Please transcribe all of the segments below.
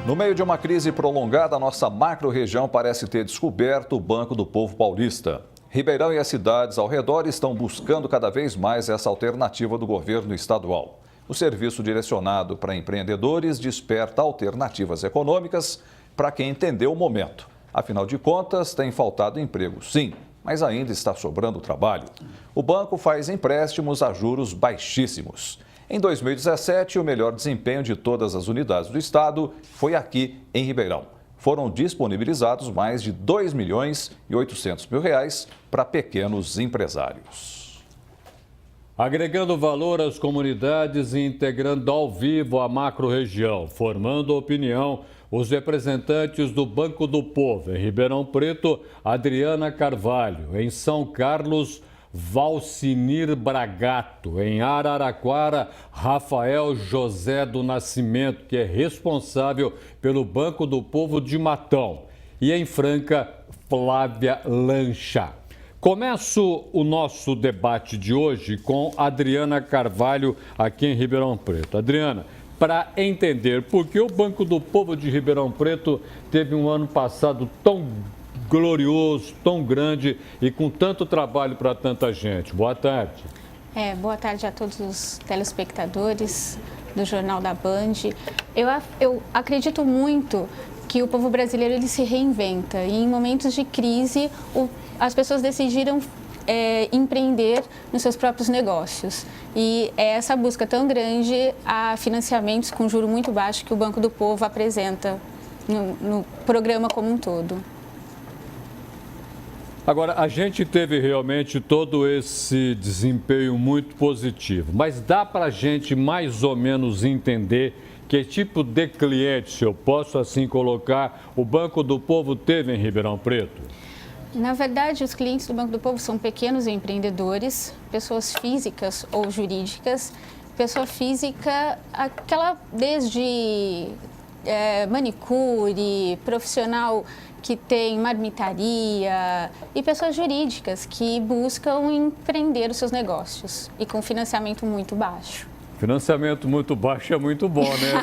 No meio de uma crise prolongada, a nossa macro-região parece ter descoberto o Banco do Povo paulista. Ribeirão e as cidades ao redor estão buscando cada vez mais essa alternativa do governo estadual. O serviço direcionado para empreendedores desperta alternativas econômicas para quem entendeu o momento. Afinal de contas, tem faltado emprego, sim, mas ainda está sobrando trabalho. O banco faz empréstimos a juros baixíssimos. Em 2017, o melhor desempenho de todas as unidades do estado foi aqui em Ribeirão. Foram disponibilizados mais de R$ 2.800.000 para pequenos empresários. Agregando valor às comunidades e integrando ao vivo a macro-região, formando opinião, os representantes do Banco do Povo, em Ribeirão Preto, Adriana Carvalho, em São Carlos, Valcinir Bragato, em Araraquara, Rafael José do Nascimento, que é responsável pelo Banco do Povo de Matão, e em Franca, Flávia Lancha. Começo o nosso debate de hoje com Adriana Carvalho, aqui em Ribeirão Preto. Adriana, para entender por que o Banco do Povo de Ribeirão Preto teve um ano passado tão glorioso, tão grande e com tanto trabalho para tanta gente. Boa tarde. Boa tarde a todos os telespectadores do Jornal da Band. Eu acredito muito que o povo brasileiro ele se reinventa e em momentos de crise as pessoas decidiram empreender nos seus próprios negócios. E é essa busca tão grande a financiamentos com juro muito baixo que o Banco do Povo apresenta no programa como um todo. Agora, a gente teve realmente todo esse desempenho muito positivo, mas dá para a gente mais ou menos entender que tipo de cliente, se eu posso assim colocar, o Banco do Povo teve em Ribeirão Preto? Na verdade, os clientes do Banco do Povo são pequenos empreendedores, pessoas físicas ou jurídicas. Pessoa física, aquela desde manicure, profissional que tem marmitaria e pessoas jurídicas que buscam empreender os seus negócios e com financiamento muito baixo. Financiamento muito baixo é muito bom, né?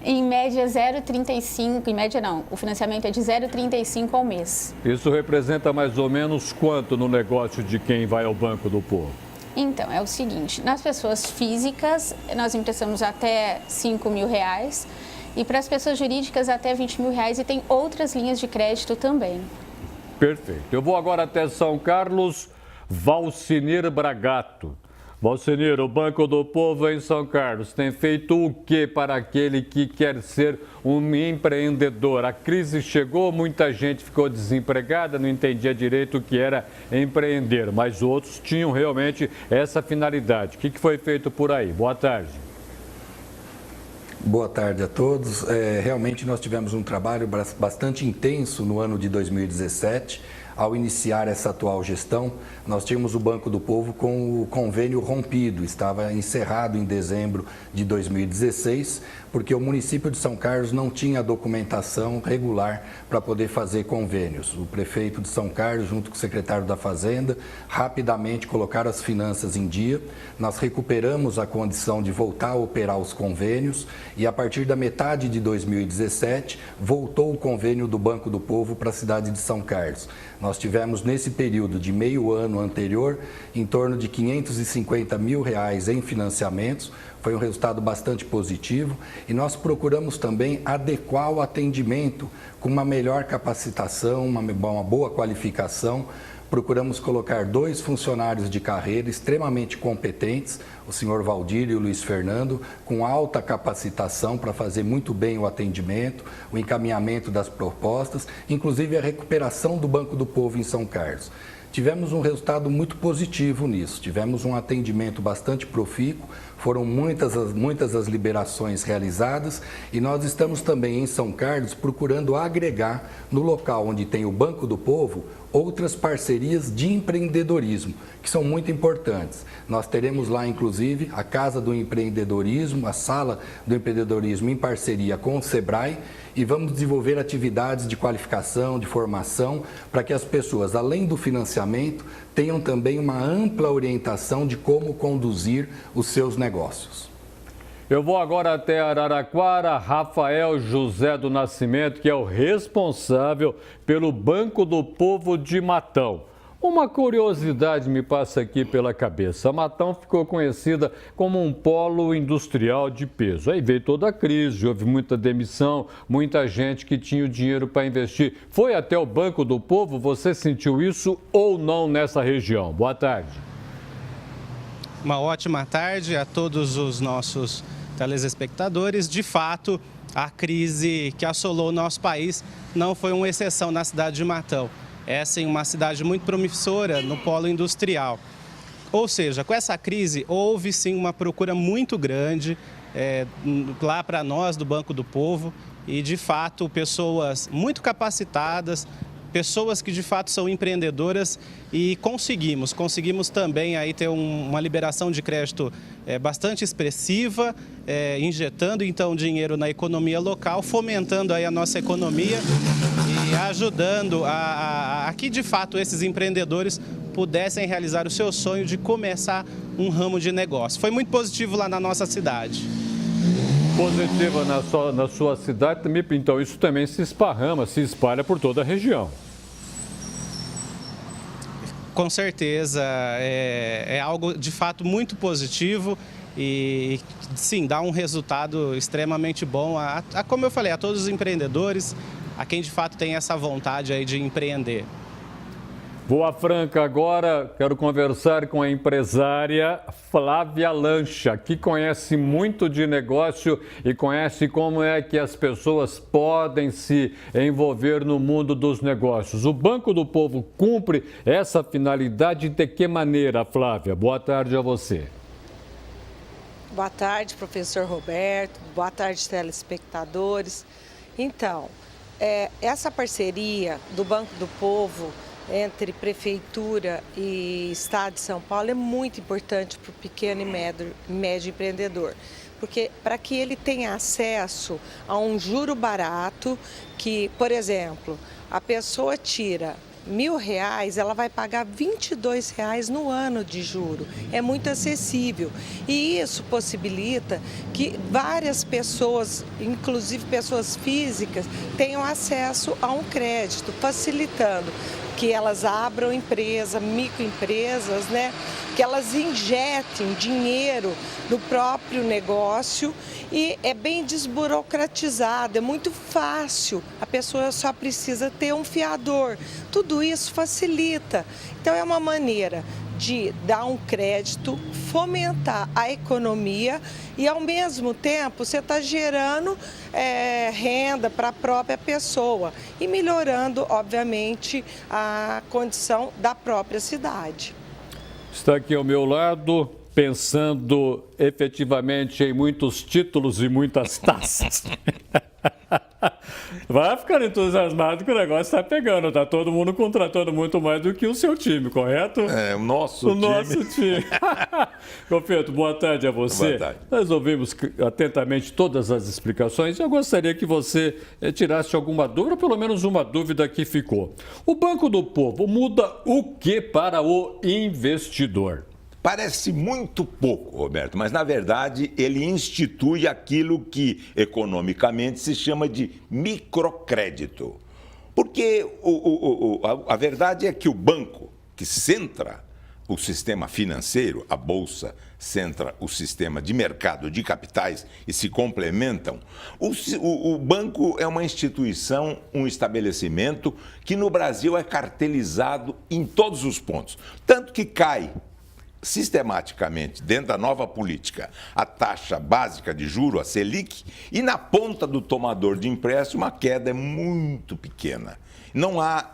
Em média, 0,35, em média não, o financiamento é de 0,35 ao mês. Isso representa mais ou menos quanto no negócio de quem vai ao Banco do Povo? Então, é o seguinte, nas pessoas físicas, nós emprestamos até R$5.000 e para as pessoas jurídicas até R$20.000 e tem outras linhas de crédito também. Perfeito. Eu vou agora até São Carlos, Valcinir Bragato. Valcinir, o Banco do Povo em São Carlos tem feito o que para aquele que quer ser um empreendedor? A crise chegou, muita gente ficou desempregada, não entendia direito o que era empreender, mas outros tinham realmente essa finalidade. O que foi feito por aí? Boa tarde. Boa tarde a todos. Realmente nós tivemos um trabalho bastante intenso no ano de 2017. Ao iniciar essa atual gestão, nós tínhamos o Banco do Povo com o convênio rompido, estava encerrado em dezembro de 2016, porque o município de São Carlos não tinha documentação regular para poder fazer convênios. O prefeito de São Carlos, junto com o secretário da Fazenda, rapidamente colocaram as finanças em dia. Nós recuperamos a condição de voltar a operar os convênios e a partir da metade de 2017, voltou o convênio do Banco do Povo para a cidade de São Carlos. Nós tivemos nesse período de meio ano anterior em torno de R$550 mil em financiamentos. Foi um resultado bastante positivo e nós procuramos também adequar o atendimento com uma melhor capacitação, uma boa qualificação. Procuramos colocar 2 funcionários de carreira extremamente competentes, o senhor Valdir e o Luiz Fernando, com alta capacitação para fazer muito bem o atendimento, o encaminhamento das propostas, inclusive a recuperação do Banco do Povo em São Carlos. Tivemos um resultado muito positivo nisso, tivemos um atendimento bastante profícuo, foram muitas as liberações realizadas e nós estamos também em São Carlos procurando agregar no local onde tem o Banco do Povo outras parcerias de empreendedorismo, que são muito importantes. Nós teremos lá, inclusive, a Casa do Empreendedorismo, a Sala do Empreendedorismo em parceria com o Sebrae e vamos desenvolver atividades de qualificação, de formação, para que as pessoas, além do financiamento, tenham também uma ampla orientação de como conduzir os seus negócios. Eu vou agora até Araraquara. Rafael José do Nascimento, que é o responsável pelo Banco do Povo de Matão. Uma curiosidade me passa aqui pela cabeça. Matão ficou conhecida como um polo industrial de peso. Aí veio toda a crise, houve muita demissão, muita gente que tinha o dinheiro para investir. Foi até o Banco do Povo? Você sentiu isso ou não nessa região? Boa tarde. Uma ótima tarde a todos os nossos telespectadores. De fato, a crise que assolou o nosso país não foi uma exceção na cidade de Matão. É, sim, uma cidade muito promissora no polo industrial. Ou seja, com essa crise, houve, sim, uma procura muito grande lá para nós, do Banco do Povo, e, de fato, pessoas muito capacitadas, pessoas que, de fato, são empreendedoras e conseguimos também aí ter uma liberação de crédito bastante expressiva, injetando, então, dinheiro na economia local, fomentando aí a nossa economia e ajudando a que, de fato, esses empreendedores pudessem realizar o seu sonho de começar um ramo de negócio. Foi muito positivo lá na nossa cidade. Positiva na sua cidade, então isso também se esparrama, se espalha por toda a região. Com certeza, é algo de fato muito positivo e sim, dá um resultado extremamente bom, como eu falei, a todos os empreendedores, a quem de fato tem essa vontade aí de empreender. Vou a Franca agora, quero conversar com a empresária Flávia Lancha, que conhece muito de negócio e conhece como é que as pessoas podem se envolver no mundo dos negócios. O Banco do Povo cumpre essa finalidade de que maneira, Flávia? Boa tarde a você. Boa tarde, professor Roberto. Boa tarde, telespectadores. Então, essa parceria do Banco do Povo entre Prefeitura e Estado de São Paulo é muito importante para o pequeno e médio empreendedor, porque para que ele tenha acesso a um juro barato, que, por exemplo, a pessoa tira R$1.000, ela vai pagar R$22 no ano de juro. É muito acessível e isso possibilita que várias pessoas, inclusive pessoas físicas, tenham acesso a um crédito, facilitando que elas abram empresa, microempresas, né? Que elas injetem dinheiro no próprio negócio e é bem desburocratizado, é muito fácil, a pessoa só precisa ter um fiador. Tudo isso facilita. Então é uma maneira de dar um crédito, fomentar a economia e, ao mesmo tempo, você está gerando renda para a própria pessoa e melhorando, obviamente, a condição da própria cidade. Está aqui ao meu lado, pensando efetivamente em muitos títulos e muitas taças. Vai ficando entusiasmado que o negócio está pegando. Está todo mundo contratando muito mais do que o seu time, correto? O nosso time. Confeito, boa tarde a você. Boa tarde. Nós ouvimos atentamente todas as explicações. Eu gostaria que você tirasse alguma dúvida, pelo menos uma dúvida que ficou. O Banco do Povo muda o que para o investidor? Parece muito pouco, Roberto, mas na verdade ele institui aquilo que economicamente se chama de microcrédito. Porque a verdade é que o banco que centra o sistema financeiro, a bolsa centra o sistema de mercado de capitais e se complementam, o banco é uma instituição, um estabelecimento que no Brasil é cartelizado em todos os pontos, tanto que cai sistematicamente, dentro da nova política, a taxa básica de juro, a Selic, e na ponta do tomador de empréstimo a queda é muito pequena. Não há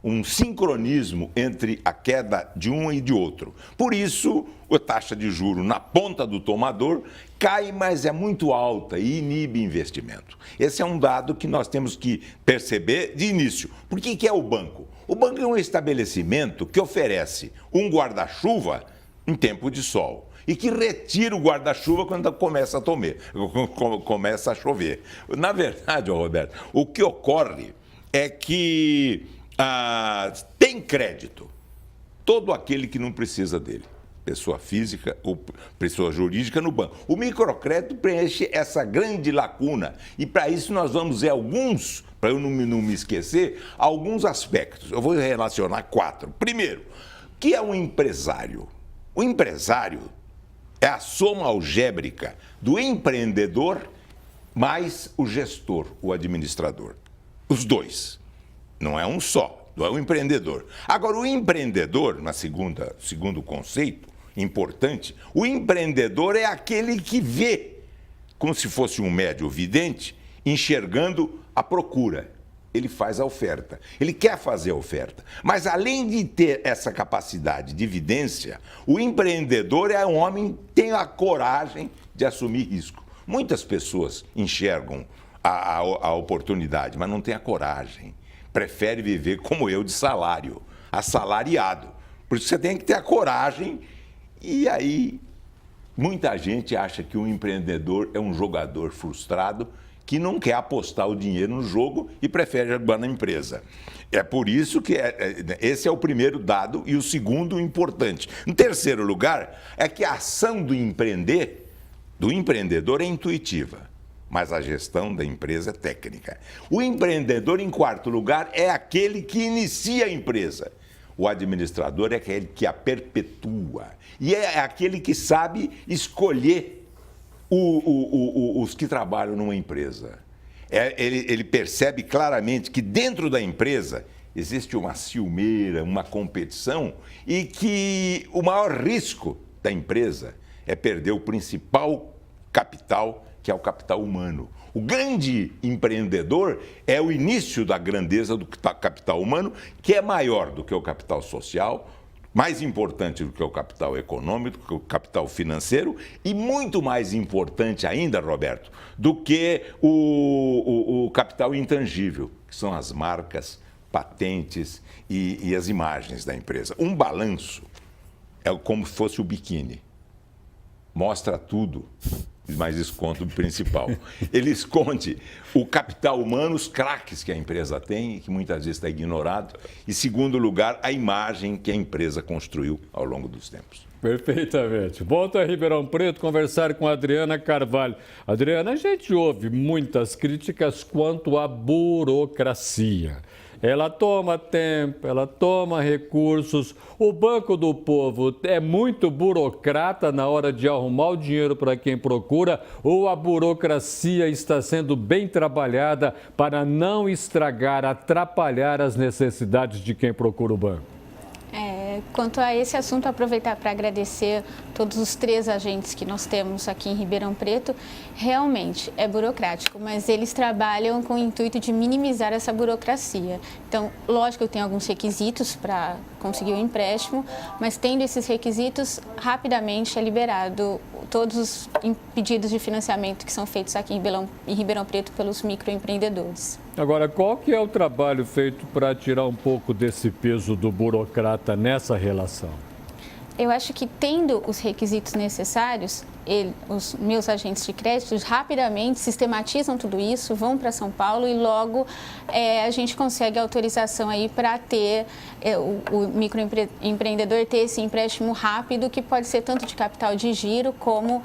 um sincronismo entre a queda de um e de outro. Por isso, a taxa de juro na ponta do tomador cai, mas é muito alta e inibe investimento. Esse é um dado que nós temos que perceber de início. Por que é o banco? O banco é um estabelecimento que oferece um guarda-chuva em tempo de sol e que retira o guarda-chuva quando começa a chover. Na verdade, Roberto, o que ocorre é que tem crédito todo aquele que não precisa dele. pessoa física ou pessoa jurídica no banco. O microcrédito preenche essa grande lacuna e para isso nós vamos ver alguns, para eu não me esquecer, alguns aspectos. Eu vou relacionar 4. Primeiro, o que é um empresário? O empresário é a soma algébrica do empreendedor mais o gestor, o administrador. Os dois. Não é um só, não é um empreendedor. Agora, o empreendedor, segundo conceito importante, o empreendedor é aquele que vê, como se fosse um médio vidente, enxergando a procura. Ele faz a oferta, ele quer fazer a oferta. Mas além de ter essa capacidade de evidência, o empreendedor é um homem que tem a coragem de assumir risco. Muitas pessoas enxergam a oportunidade, mas não têm a coragem. Prefere viver como eu, de salário, assalariado. Por isso você tem que ter a coragem. E aí, muita gente acha que um empreendedor é um jogador frustrado que não quer apostar o dinheiro no jogo e prefere jogar na empresa. É por isso que esse é o primeiro dado e o segundo importante. Em terceiro lugar, é que a ação do empreendedor é intuitiva, mas a gestão da empresa é técnica. O empreendedor, em quarto lugar, é aquele que inicia a empresa. O administrador é aquele que a perpetua e é aquele que sabe escolher os que trabalham numa empresa. Ele percebe claramente que dentro da empresa existe uma ciumeira, uma competição e que o maior risco da empresa é perder o principal capital, que é o capital humano. O grande empreendedor é o início da grandeza do capital humano, que é maior do que o capital social, mais importante do que o capital econômico, do que o capital financeiro e muito mais importante ainda, Roberto, do que o capital intangível, que são as marcas, patentes e as imagens da empresa. Um balanço é como se fosse o biquíni. Mostra tudo, mas esconde o principal. Ele esconde o capital humano, os craques que a empresa tem, que muitas vezes está ignorado. E, segundo lugar, a imagem que a empresa construiu ao longo dos tempos. Perfeitamente. Volto a Ribeirão Preto conversar com a Adriana Carvalho. Adriana, a gente ouve muitas críticas quanto à burocracia. Ela toma tempo, ela toma recursos. O Banco do Povo é muito burocrata na hora de arrumar o dinheiro para quem procura, ou a burocracia está sendo bem trabalhada para não estragar, atrapalhar as necessidades de quem procura o banco? Quanto a esse assunto, aproveitar para agradecer todos os 3 agentes que nós temos aqui em Ribeirão Preto. Realmente é burocrático, mas eles trabalham com o intuito de minimizar essa burocracia. Então, lógico que tem alguns requisitos para conseguir o empréstimo, mas tendo esses requisitos, rapidamente é liberado todos os pedidos de financiamento que são feitos aqui em Ribeirão Preto pelos microempreendedores. Agora, qual que é o trabalho feito para tirar um pouco desse peso do burocrata nessa relação? Eu acho que tendo os requisitos necessários, os meus agentes de crédito rapidamente sistematizam tudo isso, vão para São Paulo e logo a gente consegue autorização aí para ter o microempreendedor ter esse empréstimo rápido, que pode ser tanto de capital de giro como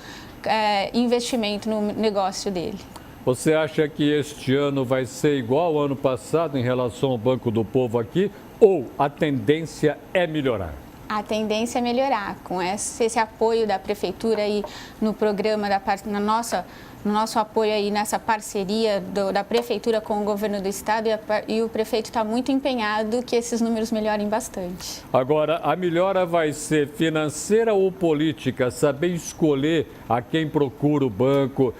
investimento no negócio dele. Você acha que este ano vai ser igual ao ano passado em relação ao Banco do Povo aqui, ou a tendência é melhorar? A tendência é melhorar, com esse apoio da Prefeitura aí no programa, no nosso apoio aí nessa parceria da Prefeitura com o Governo do Estado, e o prefeito está muito empenhado que esses números melhorem bastante. Agora, a melhora vai ser financeira ou política? Saber escolher a quem procura o banco,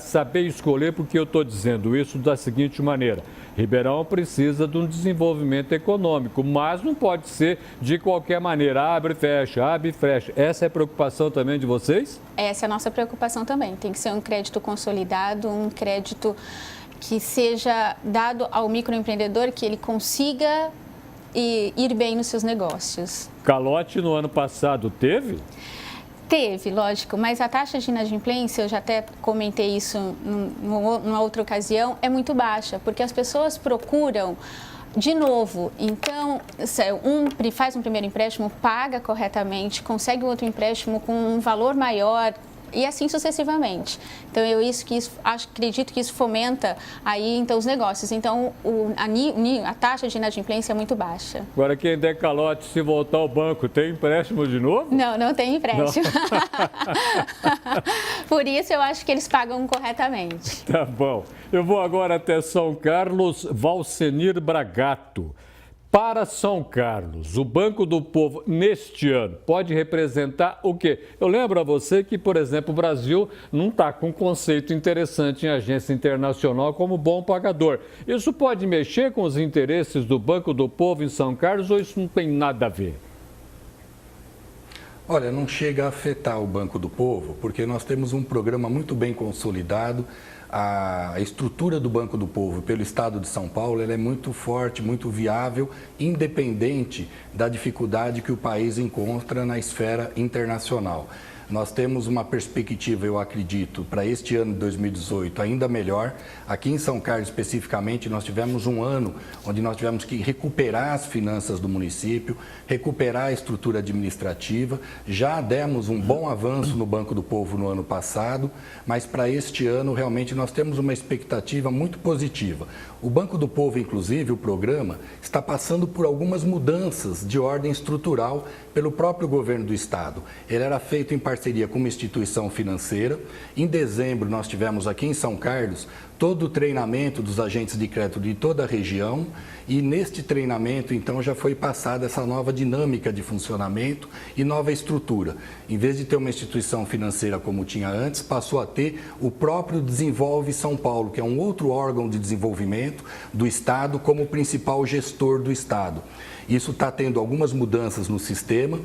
saber escolher, porque eu estou dizendo isso da seguinte maneira: Ribeirão precisa de um desenvolvimento econômico, mas não pode ser de qualquer maneira, abre e fecha. Essa é a preocupação também de vocês? Essa é a nossa preocupação também. Tem que ser um crédito consolidado, um crédito que seja dado ao microempreendedor, que ele consiga ir bem nos seus negócios. Calote no ano passado teve? Teve, lógico, mas a taxa de inadimplência, eu já até comentei isso numa outra ocasião, é muito baixa, porque as pessoas procuram de novo, então, faz um primeiro empréstimo, paga corretamente, consegue outro empréstimo com um valor maior e assim sucessivamente. Então, acredito que isso fomenta aí, então, os negócios. Então, a taxa de inadimplência é muito baixa. Agora, quem der calote, se voltar ao banco, tem empréstimo de novo? Não, não tem empréstimo. Por isso, eu acho que eles pagam corretamente. Tá bom. Eu vou agora até São Carlos, Valcenir Bragato. Para São Carlos, o Banco do Povo, neste ano, pode representar o quê? Eu lembro a você que, por exemplo, o Brasil não está com um conceito interessante em agência internacional como bom pagador. Isso pode mexer com os interesses do Banco do Povo em São Carlos ou isso não tem nada a ver? Olha, não chega a afetar o Banco do Povo, porque nós temos um programa muito bem consolidado. A estrutura do Banco do Povo pelo Estado de São Paulo ela é muito forte, muito viável, independente da dificuldade que o país encontra na esfera internacional. Nós temos uma perspectiva, eu acredito, para este ano de 2018 ainda melhor. Aqui em São Carlos, especificamente, nós tivemos um ano onde nós tivemos que recuperar as finanças do município, recuperar a estrutura administrativa. Já demos um bom avanço no Banco do Povo no ano passado, mas para este ano, realmente, nós temos uma expectativa muito positiva. O Banco do Povo, inclusive, o programa, está passando por algumas mudanças de ordem estrutural pelo próprio governo do Estado. Ele era feito em parceria com uma instituição financeira. Em dezembro, nós tivemos aqui em São Carlos todo o treinamento dos agentes de crédito de toda a região e neste treinamento, então, já foi passada essa nova dinâmica de funcionamento e nova estrutura. Em vez de ter uma instituição financeira como tinha antes, passou a ter o próprio Desenvolve São Paulo, que é um outro órgão de desenvolvimento do Estado como principal gestor do Estado. Isso está tendo algumas mudanças no sistema.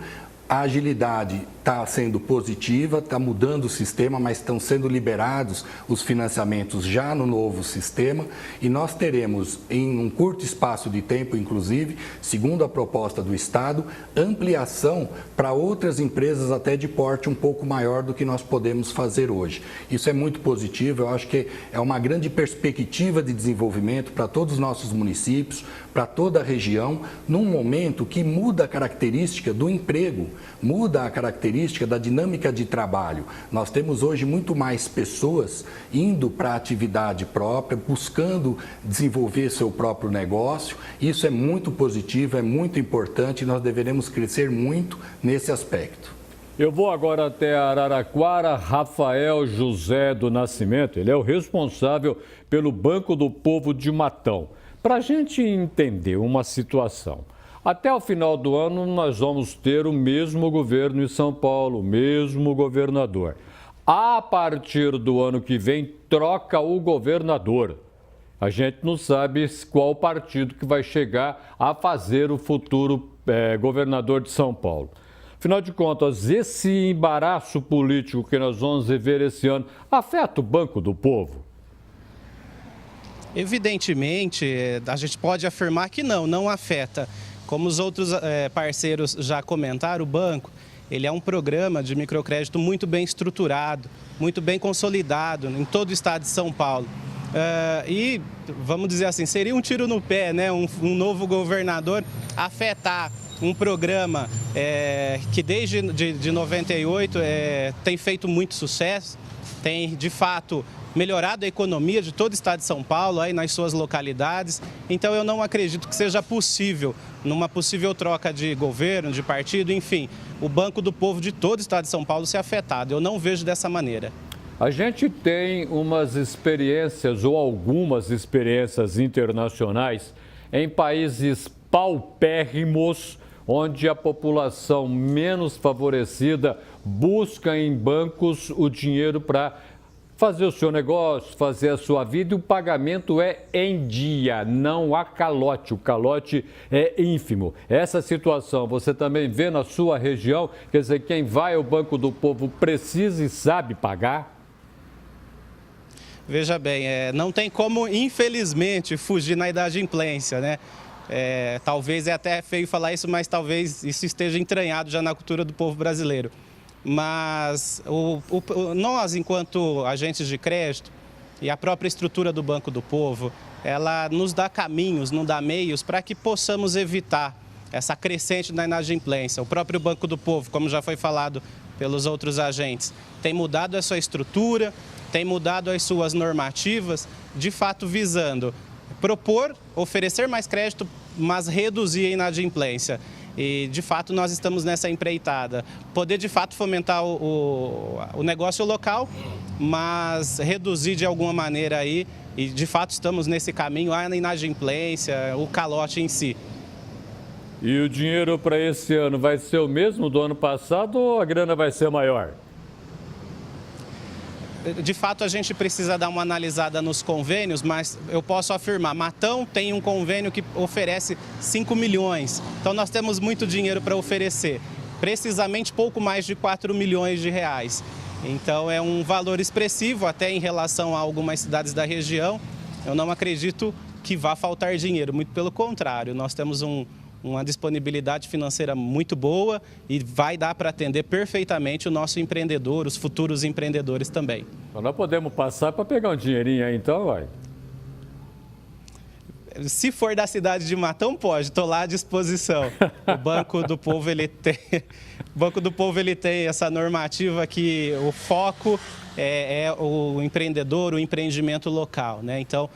A agilidade está sendo positiva, está mudando o sistema, mas estão sendo liberados os financiamentos já no novo sistema e nós teremos, em um curto espaço de tempo, inclusive, segundo a proposta do Estado, ampliação para outras empresas até de porte um pouco maior do que nós podemos fazer hoje. Isso é muito positivo, eu acho que é uma grande perspectiva de desenvolvimento para todos os nossos municípios, para toda a região, num momento que muda a característica do emprego, muda a característica da dinâmica de trabalho. Nós temos hoje muito mais pessoas indo para a atividade própria, buscando desenvolver seu próprio negócio. Isso é muito positivo, é muito importante e nós deveremos crescer muito nesse aspecto. Eu vou agora até Araraquara, Rafael José do Nascimento, ele é o responsável pelo Banco do Povo de Matão. Para a gente entender uma situação, até o final do ano nós vamos ter o mesmo governo em São Paulo, o mesmo governador. A partir do ano que vem, troca o governador. A gente não sabe qual partido que vai chegar a fazer o futuro governador de São Paulo. Afinal de contas, esse embaraço político que nós vamos viver esse ano afeta o Banco do Povo? Evidentemente, a gente pode afirmar que não afeta. Como os outros parceiros já comentaram, o banco ele é um programa de microcrédito muito bem estruturado, muito bem consolidado em todo o estado de São Paulo. E, vamos dizer assim, seria um tiro no pé, né? Um novo governador afetar um programa que desde de 98 tem feito muito sucesso, tem de fato melhorado a economia de todo o estado de São Paulo, aí nas suas localidades. Então eu não acredito que seja possível, numa possível troca de governo, de partido, enfim, o Banco do Povo de todo o estado de São Paulo ser afetado. Eu não vejo dessa maneira. A gente tem umas experiências ou algumas experiências internacionais em países paupérrimos, onde a população menos favorecida busca em bancos o dinheiro para fazer o seu negócio, fazer a sua vida, e o pagamento é em dia, não há calote, o calote é ínfimo. Essa situação você também vê na sua região, quer dizer, quem vai ao Banco do Povo precisa e sabe pagar? Veja bem, não tem como, infelizmente, fugir na inadimplência, né? Talvez é até feio falar isso, mas talvez isso esteja entranhado já na cultura do povo brasileiro. Mas nós, enquanto agentes de crédito, e a própria estrutura do Banco do Povo, ela nos dá caminhos, não dá meios para que possamos evitar essa crescente da inadimplência. O próprio Banco do Povo, como já foi falado pelos outros agentes, tem mudado a sua estrutura, tem mudado as suas normativas, de fato visando propor, oferecer mais crédito, mas reduzir a inadimplência. E, de fato, nós estamos nessa empreitada. Poder, de fato, fomentar o negócio local, mas reduzir de alguma maneira aí. E, de fato, estamos nesse caminho, a inadimplência, o calote em si. E o dinheiro para esse ano vai ser o mesmo do ano passado ou a grana vai ser maior? De fato, a gente precisa dar uma analisada nos convênios, mas eu posso afirmar, Matão tem um convênio que oferece 5 milhões. Então, nós temos muito dinheiro para oferecer, precisamente pouco mais de 4 milhões de reais. Então, é um valor expressivo, até em relação a algumas cidades da região. Eu não acredito que vá faltar dinheiro, muito pelo contrário, nós temos uma disponibilidade financeira muito boa e vai dar para atender perfeitamente o nosso empreendedor, os futuros empreendedores também. Então nós podemos passar para pegar um dinheirinho aí então, vai? Se for da cidade de Matão, pode, estou lá à disposição. O Banco do Povo, ele tem essa normativa que o foco é o empreendedor, o empreendimento local, né? Então,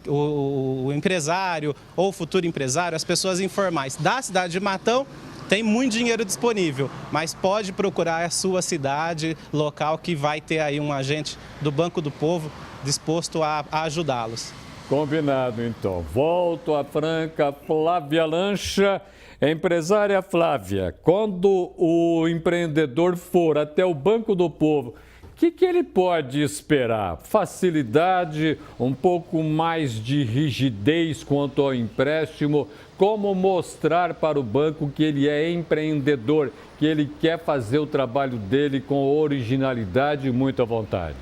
o empresário ou o futuro empresário, as pessoas informais da cidade de Matão, tem muito dinheiro disponível, mas pode procurar a sua cidade local que vai ter aí um agente do Banco do Povo disposto a ajudá-los. Combinado, então. Volto à Franca, Flávia Lancha. Empresária Flávia, quando o empreendedor for até o Banco do Povo, o que ele pode esperar? Facilidade, um pouco mais de rigidez quanto ao empréstimo? Como mostrar para o banco que ele é empreendedor, que ele quer fazer o trabalho dele com originalidade e muita vontade?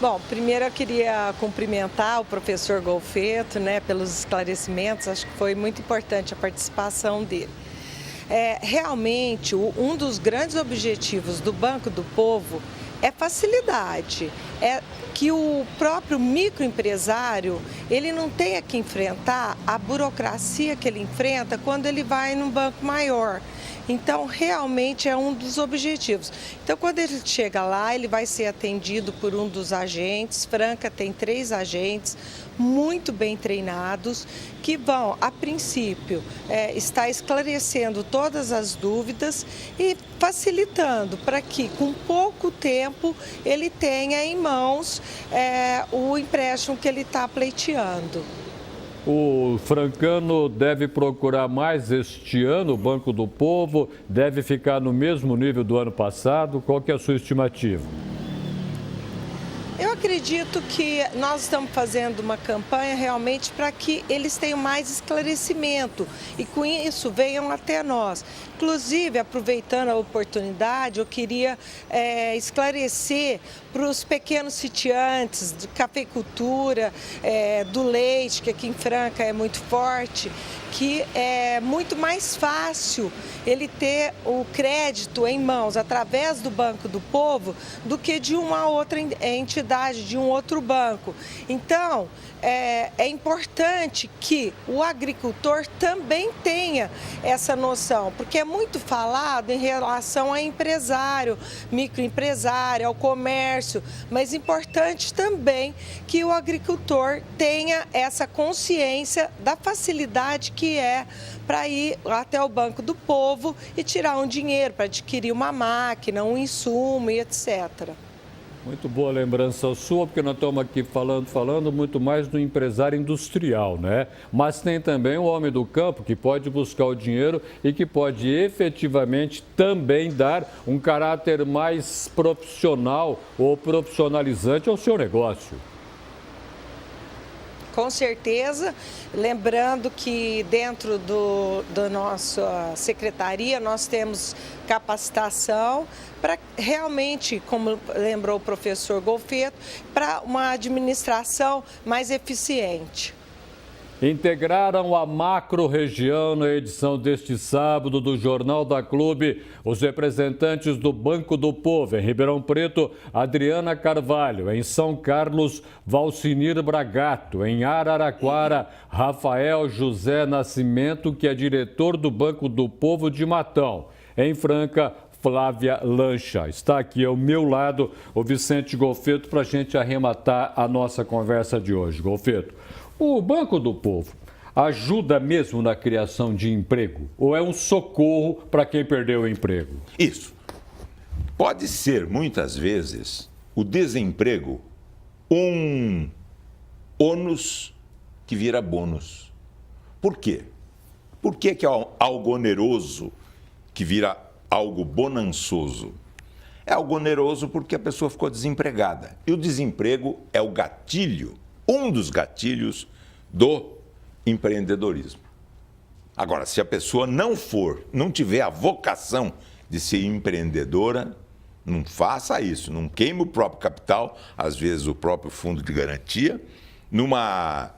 Bom, primeiro eu queria cumprimentar o professor Golfetto, né, pelos esclarecimentos. Acho que foi muito importante a participação dele. Realmente, um dos grandes objetivos do Banco do Povo é facilidade, é que o próprio microempresário, ele não tenha que enfrentar a burocracia que ele enfrenta quando ele vai num banco maior. Então, realmente é um dos objetivos. Então, quando ele chega lá, ele vai ser atendido por um dos agentes. Franca tem 3 agentes muito bem treinados, que vão, a princípio, estar esclarecendo todas as dúvidas e facilitando para que, com pouco tempo, ele tenha em mãos o empréstimo que ele está pleiteando. O francano deve procurar mais este ano, o Banco do Povo deve ficar no mesmo nível do ano passado? Qual que é a sua estimativa? Eu acredito que nós estamos fazendo uma campanha realmente para que eles tenham mais esclarecimento e com isso venham até nós. Inclusive, aproveitando a oportunidade, eu queria esclarecer para os pequenos sitiantes de cafeicultura, do leite, que aqui em Franca é muito forte, que é muito mais fácil ele ter o crédito em mãos através do Banco do Povo do que de uma outra entidade, de um outro banco. Então, é importante que o agricultor também tenha essa noção, porque é muito falado em relação a empresário, microempresário, ao comércio, mas é importante também que o agricultor tenha essa consciência da facilidade que é para ir até o Banco do Povo e tirar um dinheiro para adquirir uma máquina, um insumo e etc. Muito boa lembrança sua, porque nós estamos aqui falando muito mais do empresário industrial, né? Mas tem também o homem do campo que pode buscar o dinheiro e que pode efetivamente também dar um caráter mais profissional ou profissionalizante ao seu negócio. Com certeza, lembrando que dentro da nossa secretaria nós temos capacitação para realmente, como lembrou o professor Golfetto, para uma administração mais eficiente. integraram a macro-região na edição deste sábado do Jornal da Clube os representantes do Banco do Povo, em Ribeirão Preto, Adriana Carvalho, em São Carlos, Valcinir Bragato, em Araraquara, Rafael José Nascimento, que é diretor do Banco do Povo de Matão, em Franca, Flávia Lancha. Está aqui ao meu lado o Vicente Golfeto para a gente arrematar a nossa conversa de hoje. Golfeto, o Banco do Povo ajuda mesmo na criação de emprego ou é um socorro para quem perdeu o emprego? Isso. Pode ser, muitas vezes, o desemprego um ônus que vira bônus. Por quê? Por que é algo oneroso que vira algo bonançoso? É algo oneroso porque a pessoa ficou desempregada. E o desemprego é o gatilho, um dos gatilhos do empreendedorismo. Agora, se a pessoa não tiver a vocação de ser empreendedora, não faça isso, não queime o próprio capital, às vezes o próprio fundo de garantia, numa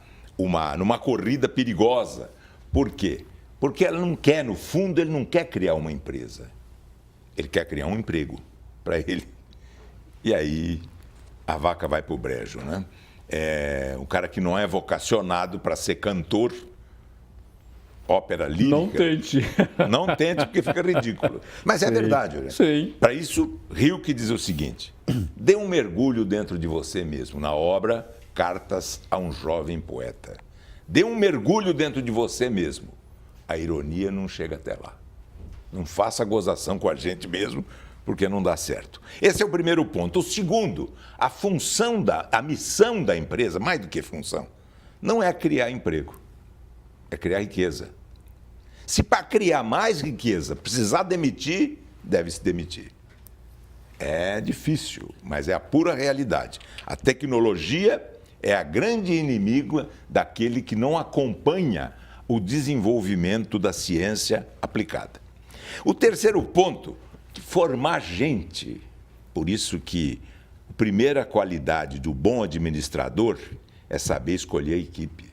corrida perigosa. Por quê? Porque ela não quer, no fundo, ele não quer criar uma empresa. Ele quer criar um emprego para ele. E aí a vaca vai para o brejo, né? O cara que não é vocacionado para ser cantor, ópera lírica... Não tente. Não tente, porque fica ridículo. Mas é verdade, né? Sim. Para isso, Rilke diz o seguinte: dê um mergulho dentro de você mesmo, na obra Cartas a um Jovem Poeta. Dê um mergulho dentro de você mesmo. A ironia não chega até lá. Não faça gozação com a gente mesmo, porque não dá certo. Esse é o primeiro ponto. O segundo, a missão da empresa, mais do que função, não é criar emprego, é criar riqueza. Se para criar mais riqueza precisar demitir, deve se demitir. É difícil, mas é a pura realidade. A tecnologia é a grande inimiga daquele que não acompanha o desenvolvimento da ciência aplicada. O terceiro ponto, formar gente. Por isso que a primeira qualidade do bom administrador é saber escolher a equipe.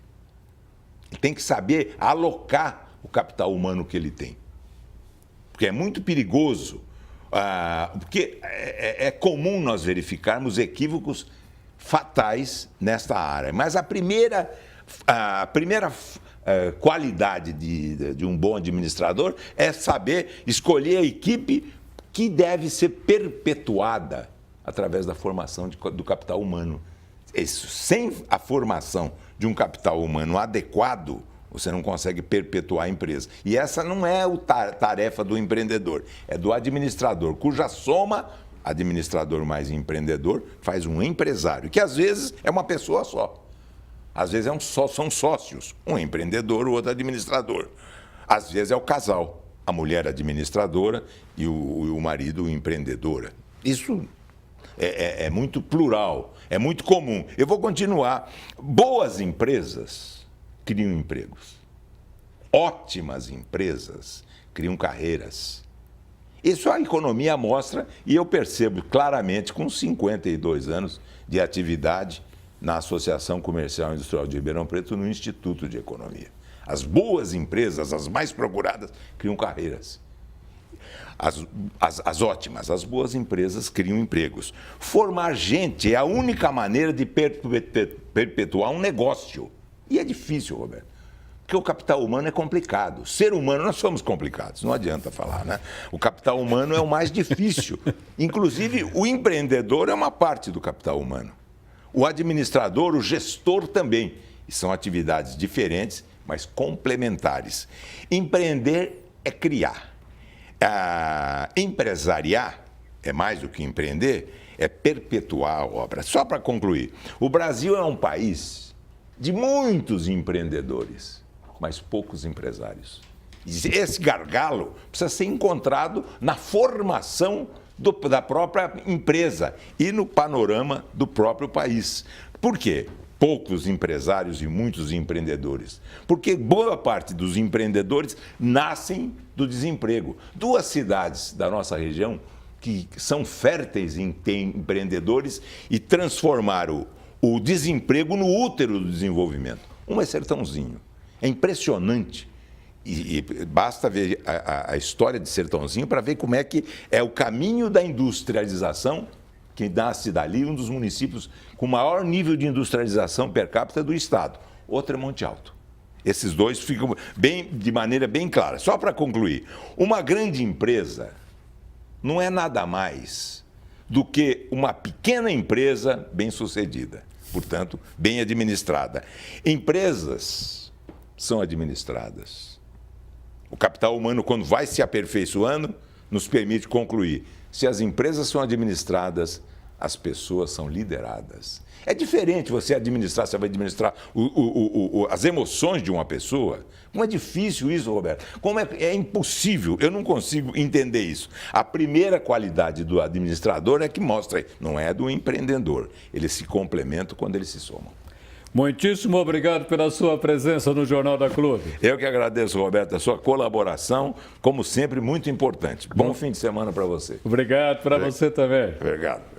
Ele tem que saber alocar o capital humano que ele tem. Porque é muito perigoso, porque é comum nós verificarmos equívocos fatais nesta área. Mas a primeira qualidade de um bom administrador é saber escolher a equipe que deve ser perpetuada através da formação do capital humano. Sem a formação de um capital humano adequado, você não consegue perpetuar a empresa. E essa não é a tarefa do empreendedor, é do administrador, cuja soma, administrador mais empreendedor, faz um empresário, que às vezes é uma pessoa só. Às vezes são sócios, um empreendedor, o outro administrador. Às vezes é o casal, a mulher administradora e o marido empreendedora. Isso é muito plural, é muito comum. Eu vou continuar. Boas empresas criam empregos. Ótimas empresas criam carreiras. Isso a economia mostra e eu percebo claramente com 52 anos de atividade na Associação Comercial e Industrial de Ribeirão Preto, no Instituto de Economia. As boas empresas, as mais procuradas, criam carreiras. As ótimas, as boas empresas criam empregos. Formar gente é a única maneira de perpetuar um negócio. E é difícil, Roberto, porque o capital humano é complicado. Ser humano, nós somos complicados, não adianta falar, né? O capital humano é o mais difícil. Inclusive, o empreendedor é uma parte do capital humano. O administrador, o gestor também. E são atividades diferentes, mas complementares. Empreender é criar. Empresariar é mais do que empreender, é perpetuar a obra. Só para concluir, o Brasil é um país de muitos empreendedores, mas poucos empresários. Esse gargalo precisa ser encontrado na formação da própria empresa e no panorama do próprio país. Por quê? Poucos empresários e muitos empreendedores. Porque boa parte dos empreendedores nascem do desemprego. Duas cidades da nossa região que são férteis em ter empreendedores e transformaram o desemprego no útero do desenvolvimento. Uma é Sertãozinho. É impressionante. E basta ver a história de Sertãozinho para ver como é que é o caminho da industrialização, que nasce dali, um dos municípios com maior nível de industrialização per capita do estado. Outro é Monte Alto. Esses dois ficam de maneira bem clara. Só para concluir, uma grande empresa não é nada mais do que uma pequena empresa bem-sucedida, portanto, bem administrada. Empresas são administradas. O capital humano, quando vai se aperfeiçoando, nos permite concluir. Se as empresas são administradas, as pessoas são lideradas. É diferente você administrar, você vai administrar as emoções de uma pessoa. Como é difícil isso, Roberto? Como é impossível, eu não consigo entender isso. A primeira qualidade do administrador é que mostra, não é do empreendedor. Eles se complementam quando eles se somam. Muitíssimo obrigado pela sua presença no Jornal da Clube. Eu que agradeço, Roberto, a sua colaboração, como sempre, muito importante. Bom fim de semana para você. Obrigado para você também. Obrigado.